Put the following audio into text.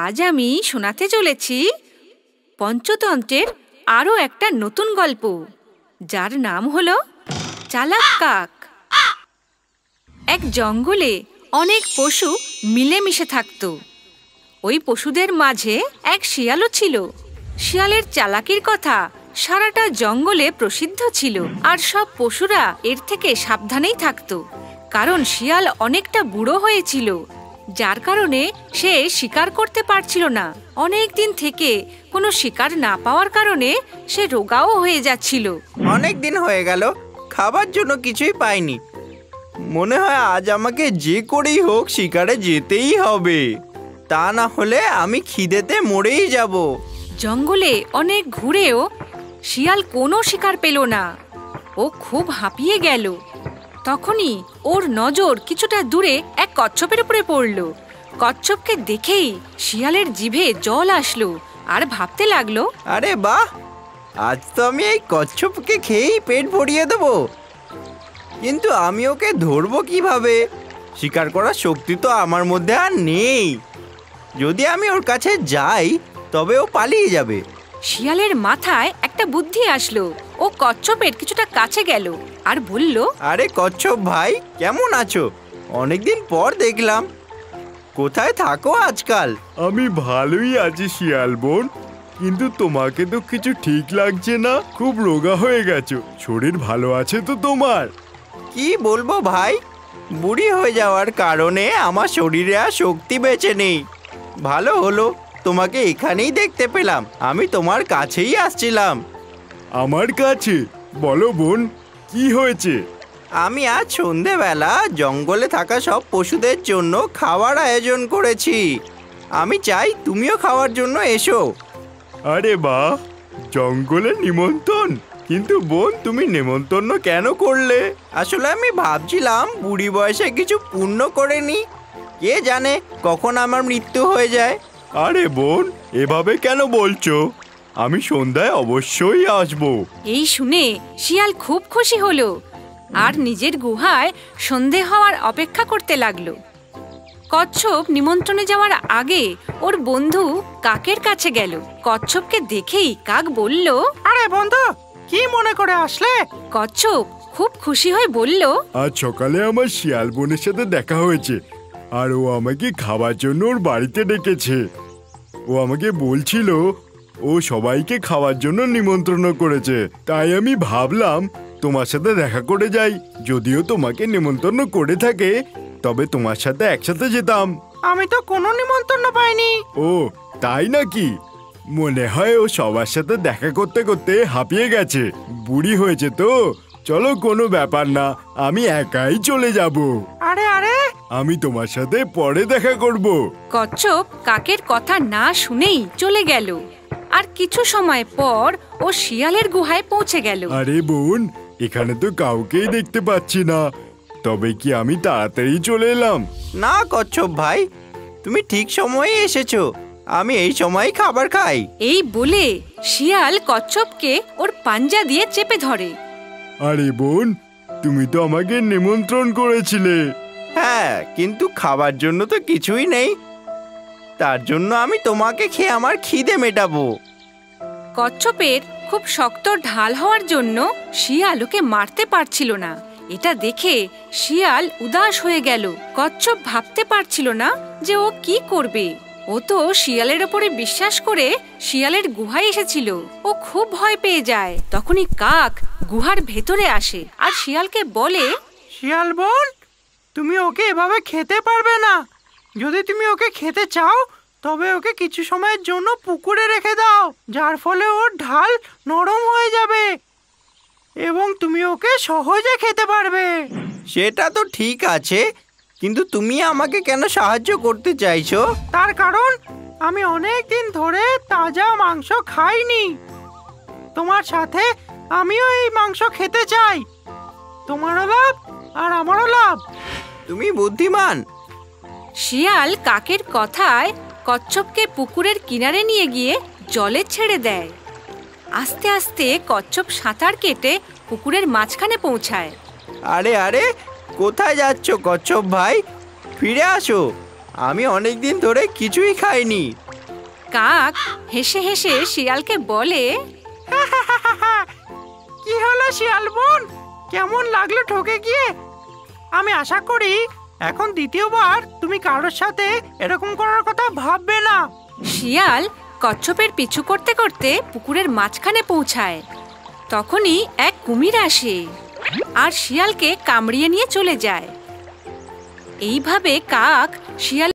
আজ আমি শোনাতে চলেছি পঞ্চতন্ত্রের আরও একটা নতুন গল্প, যার নাম হলো চালাক কাক। এক জঙ্গলে অনেক পশু মিলেমিশে থাকত। ওই পশুদের মাঝে এক শিয়ালও ছিল। শিয়ালের চালাকির কথা সারাটা জঙ্গলে প্রসিদ্ধ ছিল, আর সব পশুরা এর থেকে সাবধানেই থাকত, কারণ শিয়াল অনেকটা বুড়ো হয়েছিল, যার কারণে সে শিকার করতে পারছিল না। অনেক দিন থেকে কোনো শিকার না পাওয়ার কারণে সে রোগাও হয়ে যাচ্ছিল। অনেক দিন হয়ে গেল, খাবার জন্য কিছুই পাইনি। মনে হয় আজ আমাকে যে করেই হোক শিকারে যেতেই হবে, তা না হলে আমি খিদেতে মরেই যাব। জঙ্গলে অনেক ঘুরেও শিয়াল কোনো শিকার পেল না। ও খুব হাঁপিয়ে গেল। তখনই ওর নজর কিছুটা দূরে এক কচ্ছপের উপরে পড়ল। কচ্ছপকে দেখেই শিয়ালের জিভে জল আসলো আর ভাবতে লাগলো, আরে বাহ, আজ তো আমি এই কচ্ছপকে খেয়েই পেট ভরিয়ে দেবো। কিন্তু আমি ওকে ধরবো কিভাবে? শিকার করার শক্তি তো আমার মধ্যে আর নেই। যদি আমি ওর কাছে যাই তবে ও পালিয়ে যাবে। শিয়ালের মাথায় একটা বুদ্ধি আসলো। ও কচ্ছপের কিছুটা কাছে গেল আর বলল, আরে কচ্ছপ ভাই, কেমন আছো? অনেকদিন পর দেখলাম, কোথায় থাকো আজকাল? আমি ভালোই আছি শিয়াল বোন, কিন্তু তোমাকে তো কিছু ঠিক লাগছে না। খুব রোগা হয়ে গেছো। শরীর ভালো আছে তো তোমার? কি বলবো ভাই, বুড়ি হয়ে যাওয়ার কারণে আমার শরীরে আর শক্তি বেঁচে নেই। ভালো হলো তোমাকে এখানেই দেখতে পেলাম। আমি তোমার কাছেই আসছিলাম। আমার কাছে? বলো বোন, কি হয়েছে? আমি আজ সন্ধেবেলা জঙ্গলে থাকা সব পশুদের জন্য খাবার আয়োজন করেছি। আমি চাই তুমিও খাওয়ার জন্য এসো। আরে বাহ, জঙ্গলে নিমন্ত্রণ! কিন্তু বোন, তুমি নেমন্তন্ন কেন করলে? আসলে আমি ভাবছিলাম বুড়ি বয়সে কিছু পুণ্য করে নি, কে জানে কখন আমার মৃত্যু হয়ে যায়। আরে বোন, এভাবে কেন বলছো? আমি সন্ধ্যায় অবশ্যই আসবো। এই শুনে শিয়াল খুব খুশি হলো আর নিজের গুহায় সন্ধে হওয়ার অপেক্ষা করতে লাগলো। কচ্ছপ নিমন্ত্রণে যাওয়ার আগে ওর বন্ধু কাকের কাছে গেল। কচ্ছপকে দেখেই কাক বলল, আরে বন্ধু, কি মনে করে আসলে? কচ্ছপ খুব খুশি হয়ে বলল, আজ সকালে আমার শিয়াল বোনের সাথে দেখা হয়েছে, আর ও আমাকে খাবার জন্য ওর বাড়িতে ডেকেছে। ও আমাকে বলছিল ও সবাইকে খাওয়ার জন্য নিমন্ত্রণ করেছে। তাই আমি ভাবলাম তোমার সাথে দেখা করে যাই। যদিও তোমাকে নিমন্ত্রণ করে থাকে, তবে তোমার সাথে একসাথে যেতাম। আমি তো কোনো নিমন্ত্রণ পাইনি। ও তাই নাকি? মনে হয় ও সবার সাথে দেখা করতে করতে হাঁপিয়ে গেছে। বুড়ি হয়েছে তো। চলো, কোনো ব্যাপার না, আমি একাই চলে যাব। আরে আরে, আমি তোমার সাথে পরে দেখা করব। কচ্ছপ কাকের কথা না শুনেই চলে গেল। আর কিছু সময় পর ও শিয়ালের গুহায় পৌঁছে গেল। আরে বোন, এখানে তো কাউকেই দেখতে পাচ্ছি না। তবে কি আমি তাড়াতাড়ি চলে এলাম? না কচ্ছপ ভাই, তুমি ঠিক সময়ে এসেছো। আমি এই সময় খাবার খাই। এই বলে শিয়াল কচ্ছপকে ওর পাঞ্জা দিয়ে চেপে ধরে। আরে বোন, তুমি তো আমাকে নিমন্ত্রণ করেছিলে। হ্যাঁ, কিন্তু খাবার জন্য তো কিছুই নেই। তার জন্য আমি তোমাকে খেয়ে আমার খিদে মেটাবো। কচ্ছপের খুব শক্ত ঢাল হওয়ার জন্য শিয়াল ওকে মারতে পারছিল না। এটা দেখে শিয়াল উদাস হয়ে গেল। কচ্ছপ ভাবতে পারছিল না যে ও কি করবে। ও তো শিয়ালের ওপরে বিশ্বাস করে শিয়ালের গুহায় এসেছিল। ও খুব ভয় পেয়ে যায়। তখনই কাক গুহার ভেতরে আসে আর শিয়ালকে বলে, শিয়াল বোন, তুমি ওকে এভাবে খেতে পারবে না। যদি তুমি ওকে খেতে চাও তবে ওকে কিছু সময়ের জন্য পুকুরে রেখে দাও, যার ফলে ওর ঢাল নরম হয়ে যাবে এবং তুমি ওকে সহজে খেতে পারবে। সেটা তো ঠিক আছে, কিন্তু তুমি আমাকে কেন সাহায্য করতে চাইছো? তার কারণ আমি অনেক দিন ধরে তাজা মাংস খাইনি। তোমার সাথে আমিও এই মাংস খেতে চাই। তোমারও লাভ আর আমারও লাভ। তুমি বুদ্ধিমান। শিয়াল কাকের কথায় কচ্ছপকে পুকুরের কিনারে নিয়ে গিয়ে জলে ছেড়ে দেয়। আস্তে আস্তে কচ্ছপ সাঁতার কেটে পুকুরের মাঝখানে পৌঁছায়। আরে আরে, কোথায় যাচ্ছ কচ্ছপ ভাই? ফিরে আসো, আমি অনেক দিন ধরে কিছুই খাইনি। কাক হেসে হেসে শিয়ালকে বলে, কি হলো শিয়াল বোন, কেমন লাগলো ঠকে গিয়ে? আমি আশা করি এখন দ্বিতীয়বার তুমি কারোর সাথে এরকম করার কথা ভাববে না। শিয়াল কচ্ছপের পিছু করতে করতে পুকুরের মাঝখানে পৌঁছায়। তখনই এক কুমির আসে আর শিয়ালকে কামড়িয়ে নিয়ে চলে যায়। এইভাবে কাক শিয়াল